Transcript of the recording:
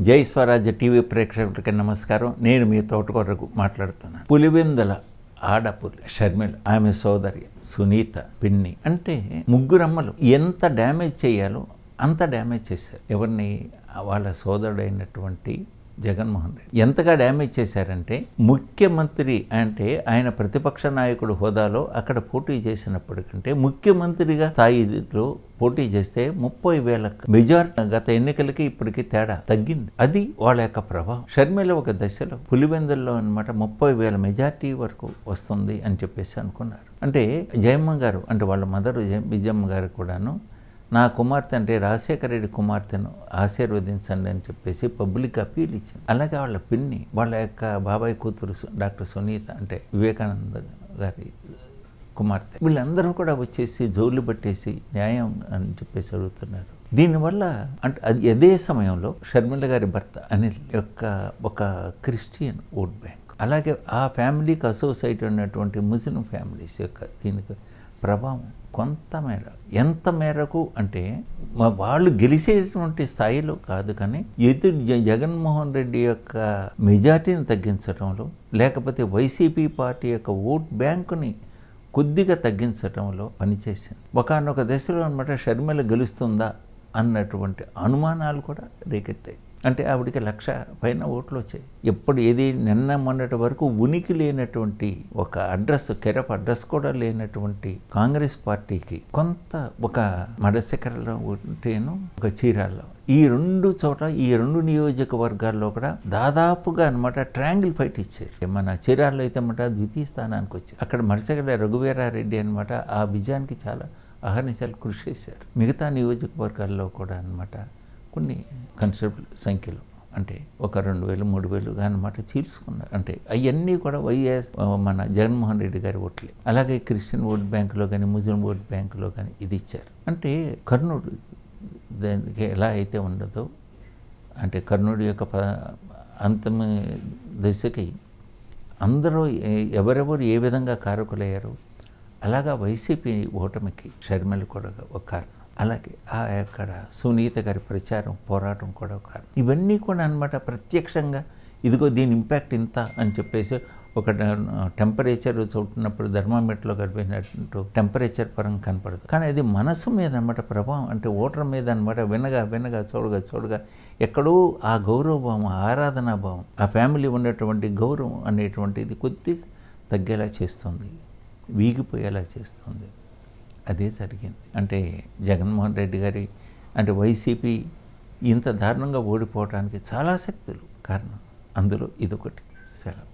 జై స్వరాజ్య టీవీ ప్రేక్షకులకి నమస్కారం. నేను మీ తోటకూరకు మాట్లాడుతున్నాను. పులివెందుల ఆడపులి షర్మిల, ఆమె సోదరి సునీత, పిన్ని అంటే ముగ్గురమ్మలు ఎంత డ్యామేజ్ చేయాలో అంత డ్యామేజ్ చేశారు. ఎవరిని? వాళ్ళ సోదరుడైనటువంటి జగన్మోహన్ రెడ్డి. ఎంతగా డ్యామేజ్ చేశారంటే, ముఖ్యమంత్రి అంటే ఆయన ప్రతిపక్ష నాయకుడు హోదాలో అక్కడ పోటీ చేసినప్పటికంటే ముఖ్యమంత్రిగా స్థాయిలో పోటీ చేస్తే 30,000 మెజారిటీ గత ఎన్నికలకి ఇప్పటికి తేడా తగ్గింది. అది వాళ్ళ యొక్క ప్రభావం. షర్మిల ఒక దశలో పులివెందుల్లో అనమాట 30,000 మెజారిటీ వరకు వస్తుంది అని చెప్పేసి అనుకున్నారు. అంటే జయమ్మ గారు అంటే వాళ్ళ మదరు విజయమ్మ గారు కూడాను, నా కుమార్తె అంటే రాజశేఖర రెడ్డి కుమార్తెను ఆశీర్వదించండి అని చెప్పేసి పబ్లిక్ అపీల్ ఇచ్చింది. అలాగే వాళ్ళ పిన్ని, వాళ్ళ యొక్క బాబాయ్ కూతురు డాక్టర్ సునీత అంటే వివేకానంద గారి కుమార్తె, వీళ్ళందరూ కూడా వచ్చేసి జోళ్ళు పట్టేసి న్యాయం అని చెప్పేసి అడుగుతున్నారు. దీనివల్ల అంటే అదే సమయంలో షర్మిల గారి భర్త అనిల్ యొక్క ఒక క్రిస్టియన్ ఓట్ బ్యాంక్, అలాగే ఆ ఫ్యామిలీకి అసోసియేట్ ఉన్నటువంటి ముస్లిం ఫ్యామిలీస్ యొక్క దీనికి ప్రభావం కొంతమేర. ఎంత మేరకు అంటే వాళ్ళు గెలిచేటువంటి స్థాయిలో కాదు, కానీ జగన్మోహన్ రెడ్డి యొక్క మెజార్టీని తగ్గించడంలో, లేకపోతే వైసీపీ పార్టీ యొక్క ఓట్ బ్యాంకుని కొద్దిగా తగ్గించడంలో పనిచేసింది. ఒకానొక దశలో అనమాట షర్మిల గెలుస్తుందా అన్నటువంటి అనుమానాలు కూడా రేకెత్తాయి. అంటే ఆవిడికి 1,00,000 పైన ఓట్లు వచ్చాయి. ఎప్పుడు ఏది నిన్న మొన్నటి వరకు ఉనికి లేనటువంటి ఒక అడ్రస్, కెరప్ అడ్రస్ కూడా లేనటువంటి కాంగ్రెస్ పార్టీకి కొంత ఒక మడశిఖరలో ఉంటేను ఒక చీరాల్లో ఈ రెండు చోట, ఈ రెండు నియోజకవర్గాల్లో కూడా దాదాపుగా అనమాట ట్రయాంగిల్ ఫైట్ ఇచ్చారు. మన చీరాల్లో అయితే అనమాట ద్వితీయ స్థానానికి వచ్చారు. అక్కడ మడశిఖర రఘువీరారెడ్డి అనమాట ఆ విజయానికి చాలా అహర్నిశలు కృషి చేశారు. మిగతా నియోజకవర్గాల్లో కూడా అనమాట కొన్ని కన్సిడరబుల్ సంఖ్యలో అంటే ఒక 2,000 3,000 అనమాట చీల్చుకున్నారు. అంటే అవన్నీ కూడా మన జగన్మోహన్ రెడ్డి గారి ఓట్లే. అలాగే క్రిస్టియన్ ఓట్ బ్యాంకులో కానీ ముస్లిం ఓట్ బ్యాంకులో కానీ ఇది ఇచ్చారు. అంటే కర్ణుడు దానికి ఎలా అయితే ఉండదో, అంటే కర్ణుడి యొక్క అంతిమ దశకి అందరూ ఎవరెవరు ఏ విధంగా కారకులయ్యారో అలాగా వైసీపీ ఓటమికి షర్మిల కూడా ఒక కారణం. అలాగే ఆ అక్కడ సునీత గారి ప్రచారం, పోరాటం కూడా ఒక కారణం. ఇవన్నీ కూడా అనమాట ప్రత్యక్షంగా ఇదిగో దీని ఇంపాక్ట్ ఇంత అని చెప్పేసి ఒక టెంపరేచర్ చూస్తున్నప్పుడు థర్మామీటర్లో కలిపినట్టు టెంపరేచర్ పరంగా కనపడదు, కానీ అది మనసు మీద అనమాట ప్రభావం. అంటే ఓటర్ మీద అనమాట వినగా చూడగా ఎక్కడో ఆ గౌరవభావం, ఆరాధనాభావం, ఆ ఫ్యామిలీ ఉన్నటువంటి గౌరవం అనేటువంటిది కొద్దిగా తగ్గేలా చేస్తుంది, వీగిపోయేలా చేస్తుంది. అదే జరిగింది. అంటే జగన్మోహన్ రెడ్డి గారి అంటే వైసీపీ ఇంత దారుణంగా ఓడిపోవడానికి చాలా శక్తులు కారణం. అందులో ఇదొకటి. సెలవు.